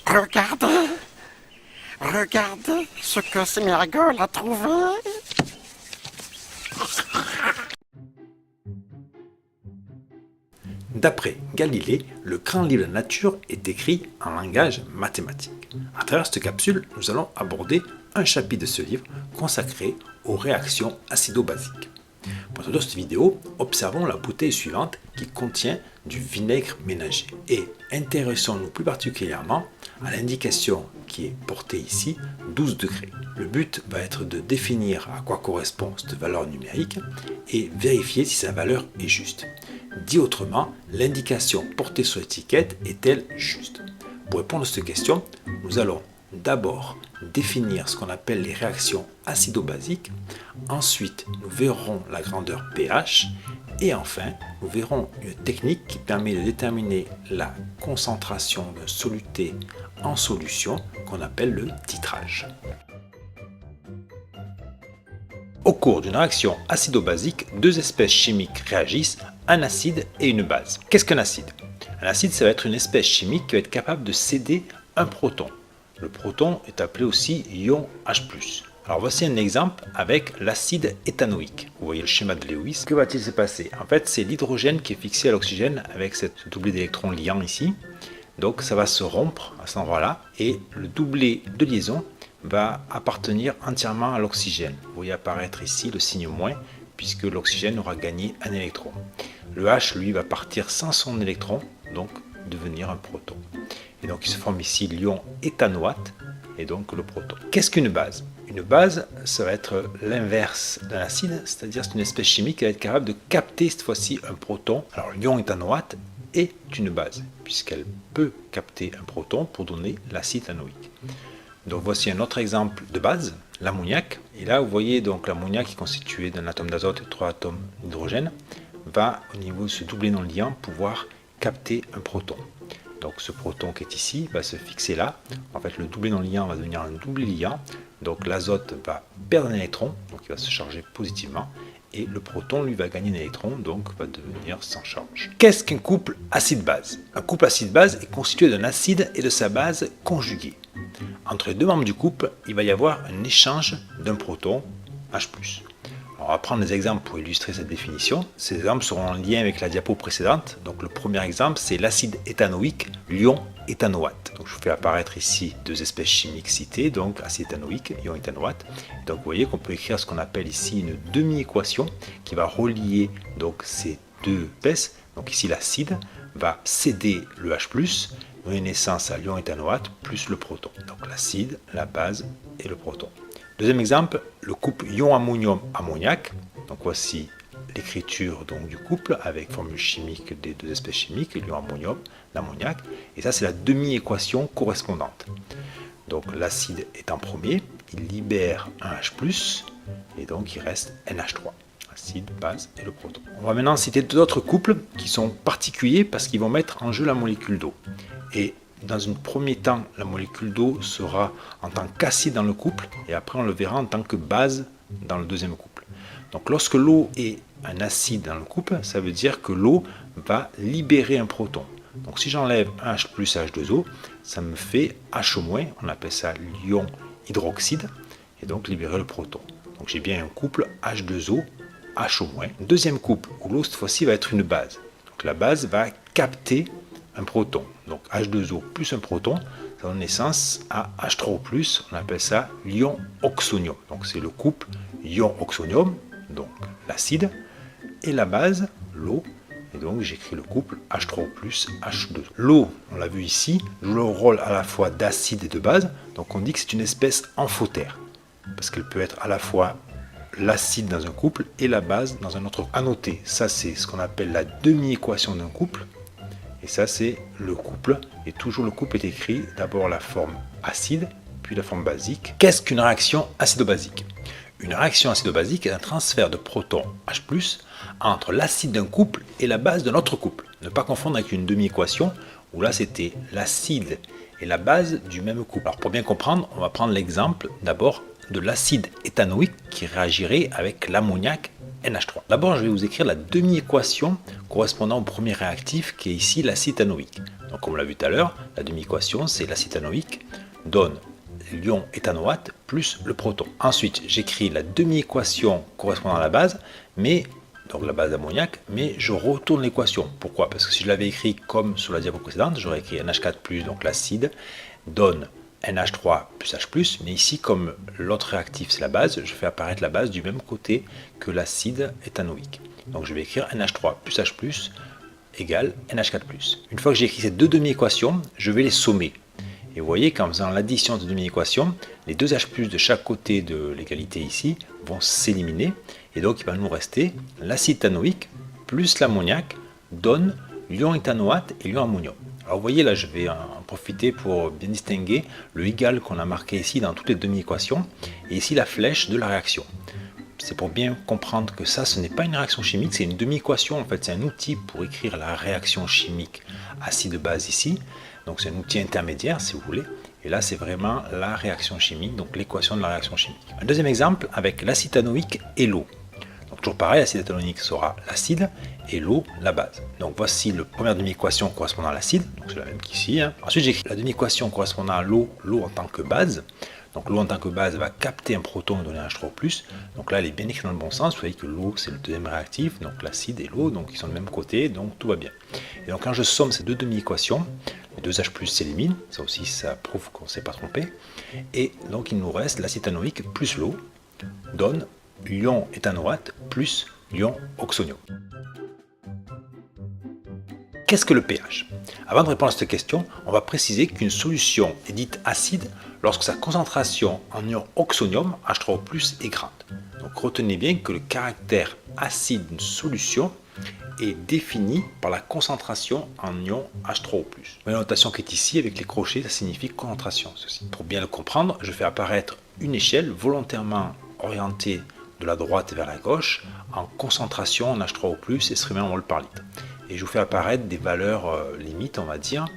Regardez, regardez ce que Smirgol a trouvé. D'après Galilée, le grand livre de la nature est écrit en langage mathématique. À travers cette capsule, nous allons aborder un chapitre de ce livre consacré aux réactions acido-basiques. Pour introduire cette vidéo, observons la bouteille suivante qui contient du vinaigre ménager et intéressons-nous plus particulièrement à l'indication qui est portée ici, 12 degrés. Le but va être de définir à quoi correspond cette valeur numérique et vérifier si sa valeur est juste. Dit autrement, l'indication portée sur l'étiquette est-elle juste? Pour répondre à cette question, nous allons d'abord définir ce qu'on appelle les réactions acido-basiques, ensuite nous verrons la grandeur pH et enfin nous verrons une technique qui permet de déterminer la concentration d'un soluté en solution qu'on appelle le titrage. Au cours d'une réaction acido-basique, deux espèces chimiques réagissent, un acide et une base. Qu'est-ce qu'un acide? Un acide, ça va être une espèce chimique qui va être capable de céder un proton. Le proton est appelé aussi ion H+. Alors voici un exemple avec l'acide éthanoïque. Vous voyez le schéma de Lewis. Que va-t-il se passer? En fait, c'est l'hydrogène qui est fixé à l'oxygène avec cette doublé d'électrons liant ici. Donc ça va se rompre à cet endroit-là et le doublé de liaison va appartenir entièrement à l'oxygène. Vous voyez apparaître ici le signe moins puisque l'oxygène aura gagné un électron. Le H, lui, va partir sans son électron, donc devenir un proton. Et donc il se forme ici l'ion éthanoate et donc le proton. Qu'est-ce qu'une base? Une base, ça va être l'inverse d'un acide, c'est-à-dire c'est une espèce chimique qui va être capable de capter cette fois-ci un proton. Alors l'ion éthanoate est une base, puisqu'elle peut capter un proton pour donner l'acide éthanoïque. Donc voici un autre exemple de base, l'ammoniac. Et là vous voyez donc l'ammoniac qui est constitué d'un atome d'azote et 3 atomes d'hydrogène va au niveau de ce doublé non liant pouvoir capter un proton. Donc ce proton qui est ici va se fixer là. En fait le doublé non liant va devenir un doublé liant. Donc l'azote va perdre un électron, donc il va se charger positivement. Et le proton lui va gagner un électron, donc va devenir sans charge. Qu'est-ce qu'un couple acide-base? Un couple acide-base est constitué d'un acide et de sa base conjuguée. Entre les deux membres du couple, il va y avoir un échange d'un proton H+. Alors, on va prendre des exemples pour illustrer cette définition. Ces exemples seront en lien avec la diapo précédente. Donc le premier exemple, c'est l'acide éthanoïque, l'ion éthanoate. Donc je vous fais apparaître ici deux espèces chimiques citées, donc acide éthanoïque, ion éthanoate. Donc vous voyez qu'on peut écrire ce qu'on appelle ici une demi-équation qui va relier donc ces deux espèces. Donc ici l'acide va céder le H+, donner naissance à l'ion éthanoate plus le proton. Donc l'acide, la base et le proton. Deuxième exemple, le couple ion ammonium-ammoniac. Donc voici l'écriture du couple avec formule chimique des deux espèces chimiques, l'ion ammonium, l'ammoniac. Et ça c'est la demi-équation correspondante. Donc l'acide est en premier, il libère un H+, et donc il reste NH3. Acide, base et le proton. On va maintenant citer d'autres couples qui sont particuliers parce qu'ils vont mettre en jeu la molécule d'eau. Et dans un premier temps, la molécule d'eau sera en tant qu'acide dans le couple et après on le verra en tant que base dans le deuxième couple. Donc lorsque l'eau est un acide dans le couple, ça veut dire que l'eau va libérer un proton. Donc si j'enlève un H plus H2O, ça me fait HO-, on appelle ça l'ion hydroxyde, et donc libérer le proton. Donc j'ai bien un couple H2O, HO-. Deuxième couple où l'eau cette fois-ci va être une base. Donc la base va capter un proton. Donc H2O plus un proton, ça donne naissance à H3O+, on appelle ça l'ion oxonium. Donc c'est le couple ion-oxonium, donc l'acide, et la base, l'eau, et donc j'écris le couple H3O+, H2. L'eau, on l'a vu ici, joue le rôle à la fois d'acide et de base, donc on dit que c'est une espèce amphotère, parce qu'elle peut être à la fois l'acide dans un couple et la base dans un autre. À noter, ça c'est ce qu'on appelle la demi-équation d'un couple, et ça c'est le couple, et toujours le couple est écrit d'abord la forme acide, puis la forme basique. Qu'est-ce qu'une réaction acido-basique? Une réaction acido-basique est un transfert de protons H+, entre l'acide d'un couple et la base d'un autre couple. Ne pas confondre avec une demi-équation, où là c'était l'acide et la base du même couple. Alors pour bien comprendre, on va prendre l'exemple d'abord de l'acide éthanoïque qui réagirait avec l'ammoniac NH3. D'abord, je vais vous écrire la demi-équation correspondant au premier réactif qui est ici l'acide éthanoïque. Donc, comme on l'a vu tout à l'heure, la demi-équation, c'est l'acide éthanoïque donne l'ion éthanoate plus le proton. Ensuite, j'écris la demi-équation correspondant à la base, donc la base d'ammoniac, mais je retourne l'équation. Pourquoi? Parce que si je l'avais écrit comme sur la diapo précédente, j'aurais écrit NH4+, donc l'acide, donne NH3 plus H+, mais ici, comme l'autre réactif c'est la base, je fais apparaître la base du même côté que l'acide éthanoïque. Donc je vais écrire NH3 plus H+, égale NH4+. Une fois que j'ai écrit ces deux demi-équations, je vais les sommer. Et vous voyez qu'en faisant l'addition de demi-équations, les deux H+, de chaque côté de l'égalité ici, vont s'éliminer. Et donc il va nous rester l'acide éthanoïque plus l'ammoniac donne l'ion éthanoate et l'ion ammonium. Alors vous voyez là, je vais en profiter pour bien distinguer le égal qu'on a marqué ici dans toutes les demi-équations et ici la flèche de la réaction. C'est pour bien comprendre que ça, ce n'est pas une réaction chimique, c'est une demi-équation. En fait, c'est un outil pour écrire la réaction chimique acide-base ici. Donc c'est un outil intermédiaire si vous voulez. Et là, c'est vraiment la réaction chimique, donc l'équation de la réaction chimique. Un deuxième exemple avec l'acide éthanoïque et l'eau. Donc toujours pareil, l'acide éthanoïque sera l'acide et l'eau la base. Donc voici la première demi-équation correspondant à l'acide, donc c'est la même qu'ici. Ensuite j'écris la demi-équation correspondant à l'eau en tant que base. Donc l'eau en tant que base va capter un proton et donner un H3+. Donc là elle est bien écrite dans le bon sens, vous voyez que l'eau c'est le deuxième réactif, donc l'acide et l'eau, donc ils sont du même côté, donc tout va bien. Et donc quand je somme ces deux demi-équations, les deux H+ s'éliminent, ça aussi ça prouve qu'on ne s'est pas trompé. Et donc il nous reste l'acide éthanoïque plus l'eau donne l'ion éthanoate plus l'ion oxonium. Qu'est-ce que le pH? Avant de répondre à cette question, on va préciser qu'une solution est dite acide lorsque sa concentration en ion oxonium, H3O+, est grande. Donc retenez bien que le caractère acide d'une solution est défini par la concentration en ion H3O+. La notation qui est ici avec les crochets, ça signifie concentration. Ceci. Pour bien le comprendre, je fais apparaître une échelle volontairement orientée de la droite vers la gauche en concentration en H3O+, exprimée en mol par litre. Et je vous fais apparaître des valeurs limites, on va dire.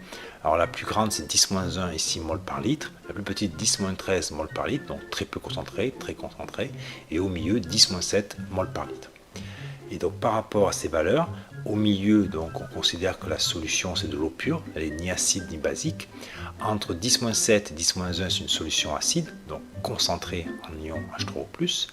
Alors la plus grande c'est 10-1 ici mol par litre, la plus petite 10-13 mol par litre, donc très peu concentré, très concentré, et au milieu 10-7 mol par litre. Et donc par rapport à ces valeurs, au milieu donc on considère que la solution c'est de l'eau pure, elle est ni acide ni basique. Entre 10-7 et 10-1 c'est une solution acide, donc concentrée en ion H3O+,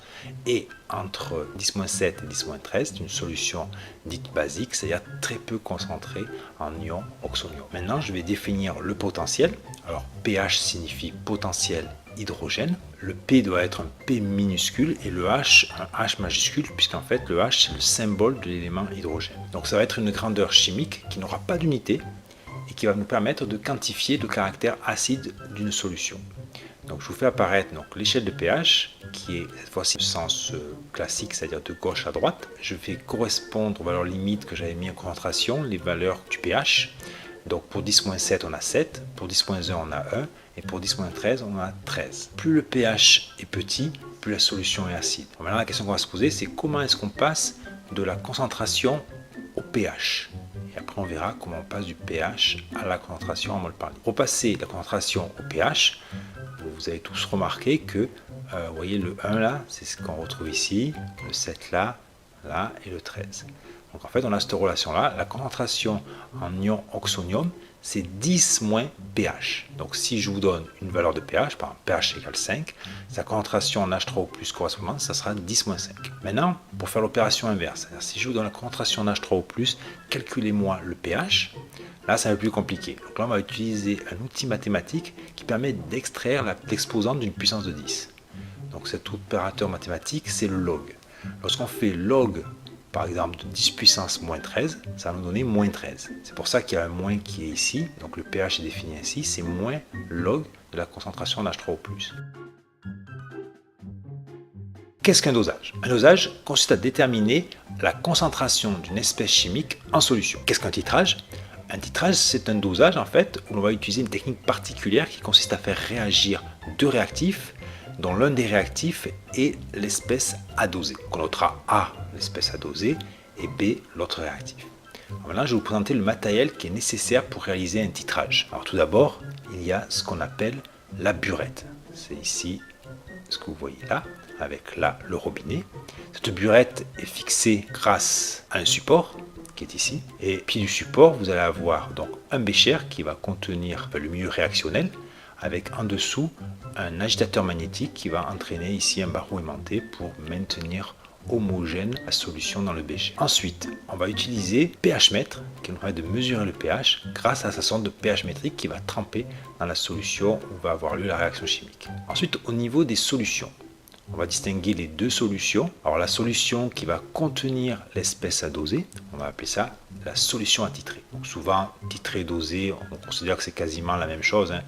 et entre 10-7 et 10-13 c'est une solution dite basique, c'est-à-dire très peu concentrée en ion oxonium. Maintenant je vais définir le potentiel. Alors pH signifie potentiel hydrogène. Le P doit être un P minuscule et le H un H majuscule, puisqu'en fait le H c'est le symbole de l'élément hydrogène. Donc ça va être une grandeur chimique qui n'aura pas d'unité et qui va nous permettre de quantifier le caractère acide d'une solution. Donc je vous fais apparaître l'échelle de pH qui est cette fois-ci le sens classique, c'est-à-dire de gauche à droite. Je fais correspondre aux valeurs limites que j'avais mis en concentration, les valeurs du pH. Donc pour 10-7 on a 7, pour 10-1 on a 1 et pour 10-13 on a 13. Plus le pH est petit, plus la solution est acide. Donc maintenant la question qu'on va se poser c'est comment est-ce qu'on passe de la concentration au pH. Et après on verra comment on passe du pH à la concentration en mol par litre. Pour passer la concentration au pH, vous avez tous remarqué que vous voyez le 1 là, c'est ce qu'on retrouve ici, le 7 là, là et le 13. Donc en fait on a cette relation là, la concentration en ion oxonium c'est 10 moins pH. Donc si je vous donne une valeur de pH, par exemple pH égale 5, sa concentration en H3O+ correspondante, ça sera 10 moins 5. Maintenant, pour faire l'opération inverse, c'est-à-dire si je vous donne la concentration en H3O+, calculez-moi le pH, là c'est un peu plus compliqué. Donc là on va utiliser un outil mathématique qui permet d'extraire l'exposante d'une puissance de 10. Donc cet opérateur mathématique c'est le log. Lorsqu'on fait log par exemple de 10 puissance moins 13, ça va nous donner moins 13. C'est pour ça qu'il y a un moins qui est ici, donc le pH est défini ainsi, c'est moins log de la concentration en H3O+. Qu'est-ce qu'un dosage? Un dosage consiste à déterminer la concentration d'une espèce chimique en solution. Qu'est-ce qu'un titrage? Un titrage, c'est un dosage en fait où l'on va utiliser une technique particulière qui consiste à faire réagir deux réactifs dont l'un des réactifs est l'espèce à doser. On notera A, l'espèce à doser, et B, l'autre réactif. Alors maintenant, je vais vous présenter le matériel qui est nécessaire pour réaliser un titrage. Alors tout d'abord, il y a ce qu'on appelle la burette. C'est ici ce que vous voyez là. avec là le robinet. Cette burette est fixée grâce à un support qui est ici. Et au pied du support, vous allez avoir donc un bécher qui va contenir le milieu réactionnel, avec en dessous un agitateur magnétique qui va entraîner ici un barreau aimanté pour maintenir homogène la solution dans le bécher. Ensuite, on va utiliser pH mètre qui nous permet de mesurer le pH grâce à sa sonde de pH métrique qui va tremper dans la solution où va avoir lieu la réaction chimique. Ensuite, au niveau des solutions, on va distinguer les deux solutions. Alors la solution qui va contenir l'espèce à doser, on va appeler ça la solution attitrée. Donc souvent, titré, dosé, on considère que c'est quasiment la même chose, hein.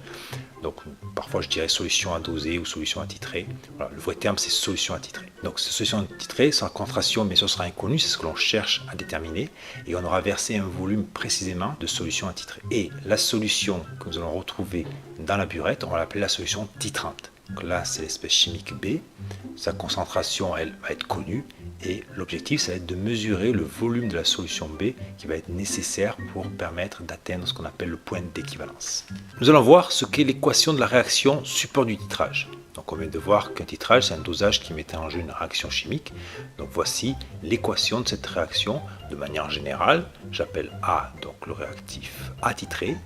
Donc parfois je dirais solution à doser ou solution attitrée. Voilà, le vrai terme c'est solution attitrée. Donc cette solution attitrée, sa concentration bien sûr sera inconnue, c'est ce que l'on cherche à déterminer. Et on aura versé un volume précisément de solution attitrée. Et la solution que nous allons retrouver dans la burette, on va l'appeler la solution titrante. Donc là, c'est l'espèce chimique B. Sa concentration, elle, va être connue. Et l'objectif, ça va être de mesurer le volume de la solution B qui va être nécessaire pour permettre d'atteindre ce qu'on appelle le point d'équivalence. Nous allons voir ce qu'est l'équation de la réaction support du titrage. Donc on vient de voir qu'un titrage, c'est un dosage qui mettait en jeu une réaction chimique. Donc voici l'équation de cette réaction. De manière générale, j'appelle A donc le réactif attitré,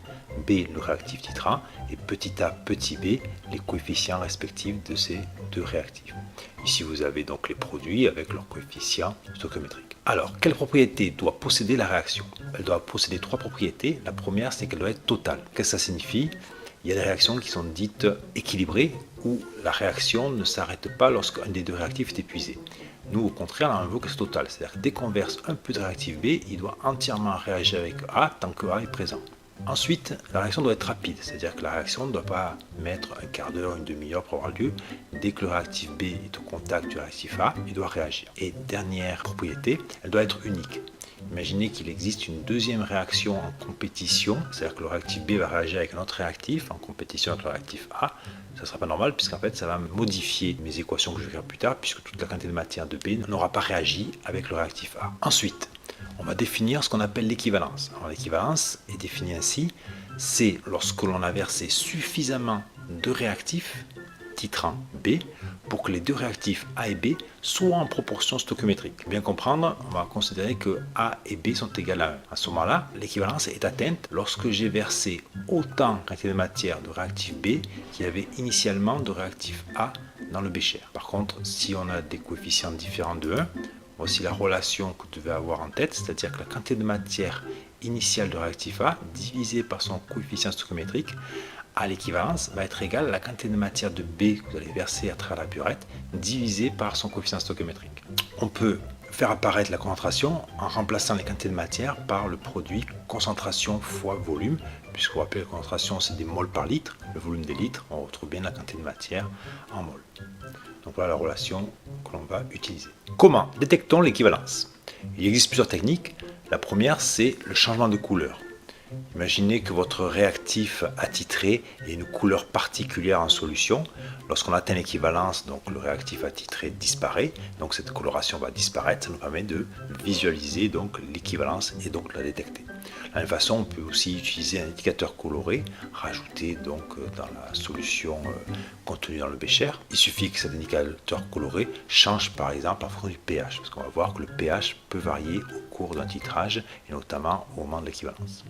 B le réactif titrant et petit a, petit b les coefficients respectifs de ces deux réactifs. Ici vous avez donc les produits avec leurs coefficients stoichiométriques. Alors, quelle propriété doit posséder la réaction? Elle doit posséder trois propriétés. La première, c'est qu'elle doit être totale. Qu'est-ce que ça signifie? Il y a des réactions qui sont dites équilibrées où la réaction ne s'arrête pas lorsqu'un des deux réactifs est épuisé. Nous, au contraire, on veut que c'est total. C'est-à-dire que dès qu'on verse un peu de réactif B, il doit entièrement réagir avec A tant que A est présent. Ensuite, la réaction doit être rapide, c'est-à-dire que la réaction ne doit pas mettre un quart d'heure, une demi-heure pour avoir lieu. Dès que le réactif B est au contact du réactif A, il doit réagir. Et dernière propriété, elle doit être unique. Imaginez qu'il existe une deuxième réaction en compétition, c'est-à-dire que le réactif B va réagir avec un autre réactif en compétition avec le réactif A. Ça ne sera pas normal puisqu'en fait ça va modifier mes équations que je vais faire plus tard puisque toute la quantité de matière de B n'aura pas réagi avec le réactif A. Ensuite, on va définir ce qu'on appelle l'équivalence. Alors l'équivalence est définie ainsi, c'est lorsque l'on a versé suffisamment de réactifs titrant B pour que les deux réactifs A et B soient en proportion stoichiométrique. Pour bien comprendre, on va considérer que A et B sont égales à 1. À ce moment-là, l'équivalence est atteinte lorsque j'ai versé autant de quantité de matière de réactif B qu'il y avait initialement de réactif A dans le bécher. Par contre, si on a des coefficients différents de 1, voici la relation que vous devez avoir en tête, c'est-à-dire que la quantité de matière initiale de réactif A divisée par son coefficient stoichiométrique à l'équivalence va être égale à la quantité de matière de B que vous allez verser à travers la burette divisée par son coefficient stoichiométrique. On peut faire apparaître la concentration en remplaçant les quantités de matière par le produit concentration fois volume, puisque vous rappelez la concentration c'est des moles par litre, le volume des litres, on retrouve bien la quantité de matière en moles. Donc voilà la relation que l'on va utiliser. Comment détectons l'équivalence? Il existe plusieurs techniques. La première, c'est le changement de couleur. Imaginez que votre réactif attitré ait une couleur particulière en solution. Lorsqu'on atteint l'équivalence, donc le réactif attitré disparaît. Donc cette coloration va disparaître. Ça nous permet de visualiser donc l'équivalence et donc la détecter. De la même façon, on peut aussi utiliser un indicateur coloré, rajouté donc dans la solution contenue dans le bécher. Il suffit que cet indicateur coloré change par exemple en fonction du pH, parce qu'on va voir que le pH peut varier au cours d'un titrage et notamment au moment de l'équivalence.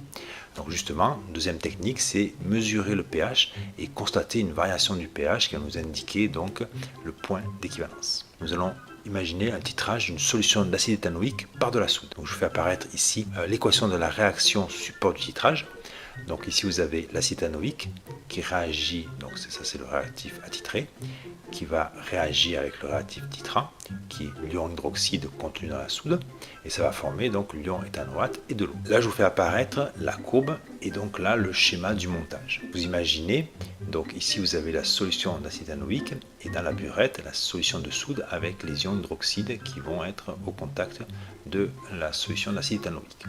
Donc justement, deuxième technique, c'est mesurer le pH et constater une variation du pH qui va nous indiquer donc le point d'équivalence. Nous allons imaginer un titrage d'une solution d'acide éthanoïque par de la soude. Donc je fais apparaître ici l'équation de la réaction support du titrage. Donc ici vous avez l'acide éthanoïque qui réagit, donc ça c'est le réactif attitré, qui va réagir avec le réactif titrant, qui est l'ion hydroxyde contenu dans la soude, et ça va former donc l'ion éthanoate et de l'eau. Là je vous fais apparaître la courbe et donc là le schéma du montage. Vous imaginez, donc ici vous avez la solution d'acide éthanoïque et dans la burette la solution de soude avec les ions hydroxyde qui vont être au contact de la solution d'acide éthanoïque.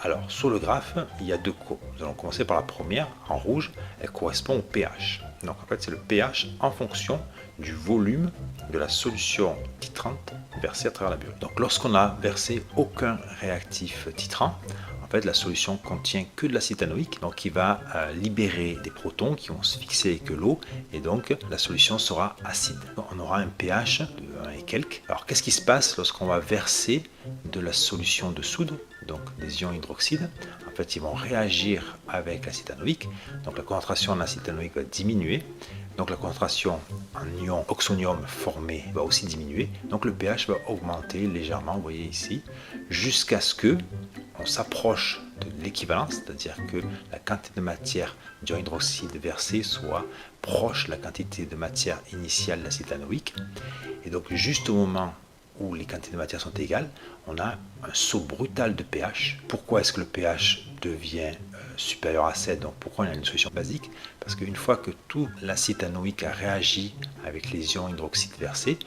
Alors, sur le graphe, il y a deux courbes. Nous allons commencer par la première, en rouge, elle correspond au pH. Donc, en fait, c'est le pH en fonction du volume de la solution titrante versée à travers la burette. Donc, lorsqu'on a versé aucun réactif titrant, en fait, la solution contient que de l'acide éthanoïque, donc il va libérer des protons qui vont se fixer avec l'eau, et donc la solution sera acide. On aura un pH de 1 et quelques. Alors qu'est-ce qui se passe lorsqu'on va verser de la solution de soude, donc des ions hydroxydes? En fait, ils vont réagir avec l'acide éthanoïque, donc la concentration en acide éthanoïque va diminuer, donc la concentration en ion oxonium formé va aussi diminuer, donc le pH va augmenter légèrement, vous voyez ici, jusqu'à ce que on s'approche de l'équivalence, c'est-à-dire que la quantité de matière d'ion hydroxyde versée soit proche de la quantité de matière initiale d'acide éthanoïque, et donc juste au moment où les quantités de matière sont égales, on a un saut brutal de pH. Pourquoi est-ce que le pH devient supérieur à 7? Donc pourquoi on a une solution basique? Parce qu'une fois que tout l'acide éthanoïque a réagi avec les ions hydroxydes versés,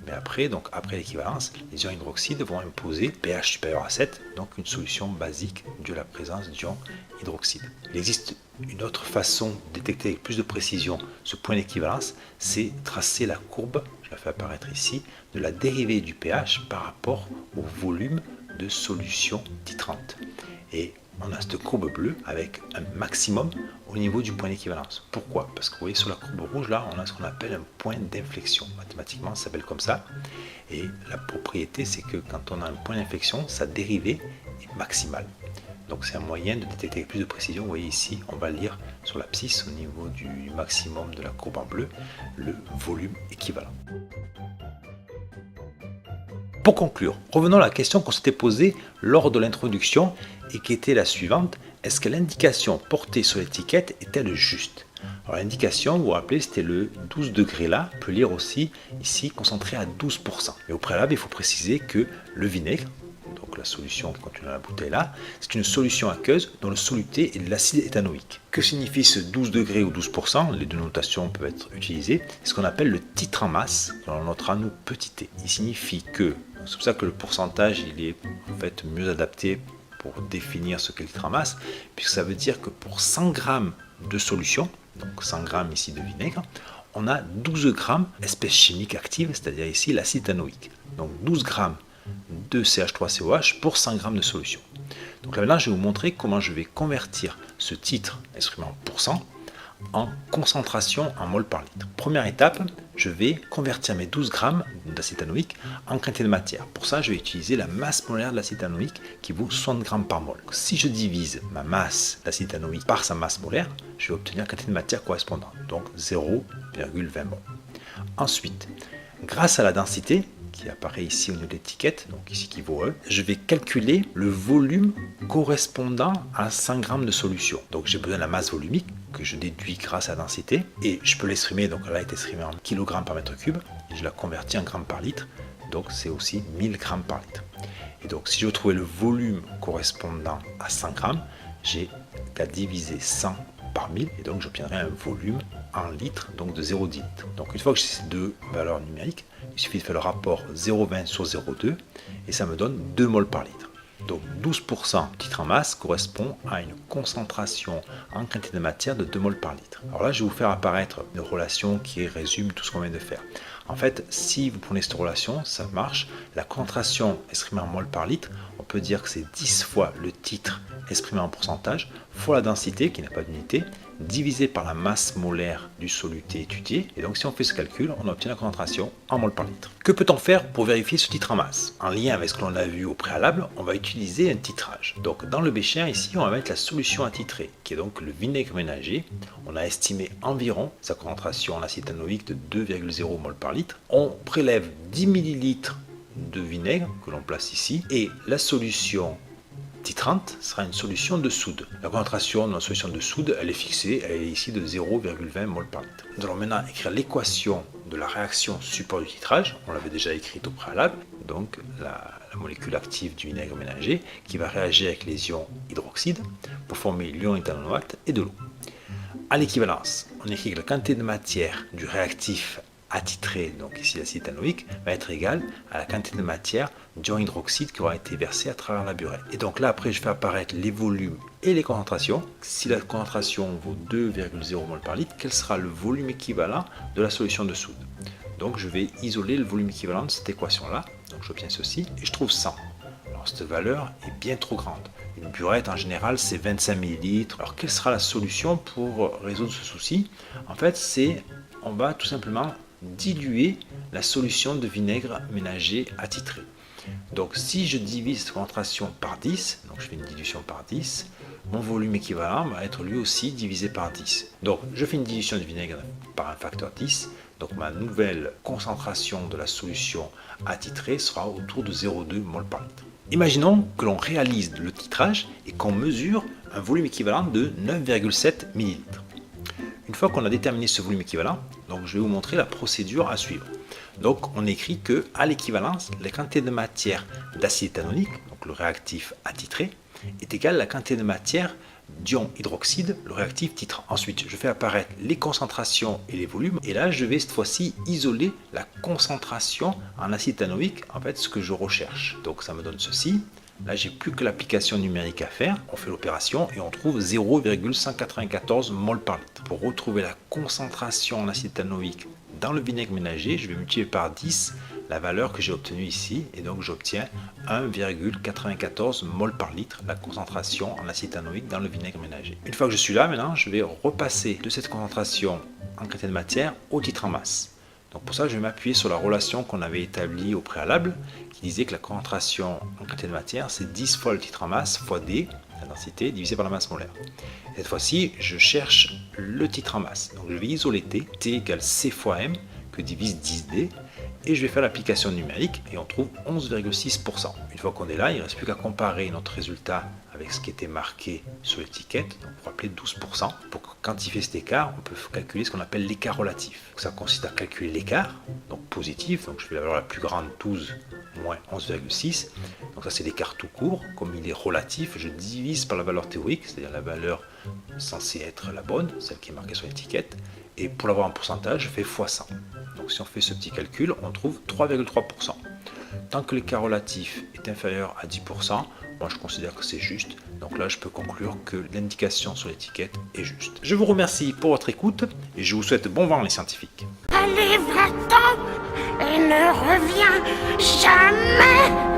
mais après l'équivalence, les ions hydroxydes vont imposer pH supérieur à 7, donc une solution basique due à la présence d'ions hydroxydes. Il existe une autre façon de détecter avec plus de précision ce point d'équivalence, c'est tracer la courbe, je la fais apparaître ici, de la dérivée du pH par rapport au volume de solution titrante. Et on a cette courbe bleue avec un maximum au niveau du point d'équivalence. Pourquoi? Parce que vous voyez sur la courbe rouge là, on a ce qu'on appelle un point d'inflexion. Mathématiquement, ça s'appelle comme ça. Et la propriété, c'est que quand on a un point d'inflexion, sa dérivée est maximale. Donc c'est un moyen de détecter avec plus de précision. Vous voyez ici, on va lire sur l'abscisse au niveau du maximum de la courbe en bleu, le volume équivalent. Pour conclure, revenons à la question qu'on s'était posée lors de l'introduction et qui était la suivante: est-ce que l'indication portée sur l'étiquette est-elle juste? Alors l'indication, vous vous rappelez, c'était le 12 degrés là, on peut lire aussi ici concentré à 12%. Mais au préalable, il faut préciser que le vinaigre, donc la solution qui contient dans la bouteille là, c'est une solution aqueuse dont le soluté est de l'acide éthanoïque. Que signifie ce 12 degrés ou 12%? Les deux notations peuvent être utilisées. C'est ce qu'on appelle le titre en masse, que l'on notera nous petit t. Il signifie que, c'est pour ça que le pourcentage il est en fait mieux adapté pour définir ce qu'est le titre en masse, puisque ça veut dire que pour 100 grammes de solution, donc 100 grammes ici de vinaigre, on a 12 grammes espèce chimique active, c'est-à-dire ici l'acide éthanoïque. Donc 12 grammes de CH3COH pour 100 grammes de solution. Donc là maintenant je vais vous montrer comment je vais convertir ce titre exprimé en pourcent en concentration en mol par litre. Première étape, je vais convertir mes 12 grammes d'acide éthanoïque en quantité de matière. Pour ça, je vais utiliser la masse molaire de l'acide éthanoïque qui vaut 60 grammes par mol. Si je divise ma masse d'acide éthanoïque par sa masse molaire, je vais obtenir la quantité de matière correspondante, donc 0,20 mol. Ensuite, grâce à la densité qui apparaît ici au niveau de l'étiquette, donc ici qui vaut E, je vais calculer le volume correspondant à 100 grammes de solution. Donc j'ai besoin de la masse volumique que je déduis grâce à la densité, et je peux l'exprimer, donc là elle est exprimée en kg par mètre cube, et je la convertis en grammes par litre, donc c'est aussi 1000 grammes par litre. Et donc si je veux trouver le volume correspondant à 100 grammes, j'ai qu'à diviser 100 par 1000, et donc j'obtiendrai un volume en litres, donc de 0,10 litres. Donc une fois que j'ai ces deux valeurs numériques, il suffit de faire le rapport 0,20 sur 0,2 et ça me donne 2 mols par litre. Donc 12% titre en masse correspond à une concentration en quantité de matière de 2 mols par litre. Alors là, je vais vous faire apparaître une relation qui résume tout ce qu'on vient de faire. En fait, si vous prenez cette relation, ça marche. La concentration exprimée en mol par litre, on peut dire que c'est 10 fois le titre exprimé en pourcentage, fois la densité, qui n'a pas d'unité, divisé par la masse molaire du soluté étudié. Et donc si on fait ce calcul, on obtient la concentration en mol par litre. Que peut-on faire pour vérifier ce titre en masse? En lien avec ce que l'on a vu au préalable, on va utiliser un titrage. Donc dans le bécher ici, on va mettre la solution à titrer, qui est donc le vinaigre ménager. On a estimé environ sa concentration en acide éthanoïque de 2,0 mol par litre. On prélève 10 ml de vinaigre que l'on place ici, et la solution titrante sera une solution de soude. La concentration de la solution de soude, elle est fixée, elle est ici de 0,20 mol par litre. Nous allons maintenant écrire l'équation de la réaction support du titrage. On l'avait déjà écrite au préalable. Donc la molécule active du vinaigre ménager qui va réagir avec les ions hydroxydes pour former l'ion éthanoate et de l'eau. À l'équivalence, on écrit que la quantité de matière du réactif attitré, donc ici l'acide éthanoïque, va être égale à la quantité de matière d'ion hydroxyde qui aura été versée à travers la burette. Et donc là, après, je fais apparaître les volumes et les concentrations. Si la concentration vaut 2,0 mol par litre, quel sera le volume équivalent de la solution de soude? Donc je vais isoler le volume équivalent de cette équation-là. Donc j'obtiens ceci et je trouve 100. Alors Alors cette valeur est bien trop grande. Une burette en général c'est 25 ml. Alors quelle sera la solution pour résoudre ce souci? En fait on va tout simplement diluer la solution de vinaigre ménager attitré. Donc si je divise cette concentration par 10, donc je fais une dilution par 10, mon volume équivalent va être lui aussi divisé par 10. Donc je fais une dilution de vinaigre par un facteur 10, donc ma nouvelle concentration de la solution attitrée sera autour de 0,2 mol par litre. Imaginons que l'on réalise le titrage et qu'on mesure un volume équivalent de 9,7 ml. Une fois qu'on a déterminé ce volume équivalent, donc je vais vous montrer la procédure à suivre. Donc on écrit que à l'équivalence, la quantité de matière d'acide éthanolique, donc le réactif attitré, est égale à la quantité de matière d'ion hydroxyde, le réactif titrant. Ensuite, je fais apparaître les concentrations et les volumes, et là je vais cette fois-ci isoler la concentration en acide éthanoïque, en fait ce que je recherche. Donc ça me donne ceci. Là, j'ai plus que l'application numérique à faire. On fait l'opération et on trouve 0,194 mol par litre. Pour retrouver la concentration en acide éthanoïque dans le vinaigre ménager, je vais multiplier par 10 la valeur que j'ai obtenue ici et donc j'obtiens 1,94 mol par litre, la concentration en acide éthanoïque dans le vinaigre ménager. Une fois que je suis là, maintenant, je vais repasser de cette concentration en quantité de matière au titre en masse. Donc pour ça, je vais m'appuyer sur la relation qu'on avait établie au préalable, qui disait que la concentration en quantité de matière, c'est 10 fois le titre en masse fois D, la densité, divisé par la masse molaire. Cette fois-ci, je cherche le titre en masse. Donc je vais isoler T, T égale C fois M, que divise 10D, et je vais faire l'application numérique, et on trouve 11,6%. Une fois qu'on est là, il ne reste plus qu'à comparer notre résultat avec ce qui était marqué sur l'étiquette, donc pour appeler 12%. Pour quantifier cet écart, on peut calculer ce qu'on appelle l'écart relatif. Ça consiste à calculer l'écart, donc positif, donc je fais la valeur la plus grande, 12 moins 11,6. Donc ça c'est l'écart tout court. Comme il est relatif, je divise par la valeur théorique, c'est-à-dire la valeur censée être la bonne, celle qui est marquée sur l'étiquette. Et pour l'avoir en pourcentage, je fais fois 100. Donc si on fait ce petit calcul, on trouve 3,3%. Tant que l'écart relatif est inférieur à 10%, moi je considère que c'est juste. Donc là, je peux conclure que l'indication sur l'étiquette est juste. Je vous remercie pour votre écoute et je vous souhaite bon vent les scientifiques. Allez, va-t'en et ne reviens jamais.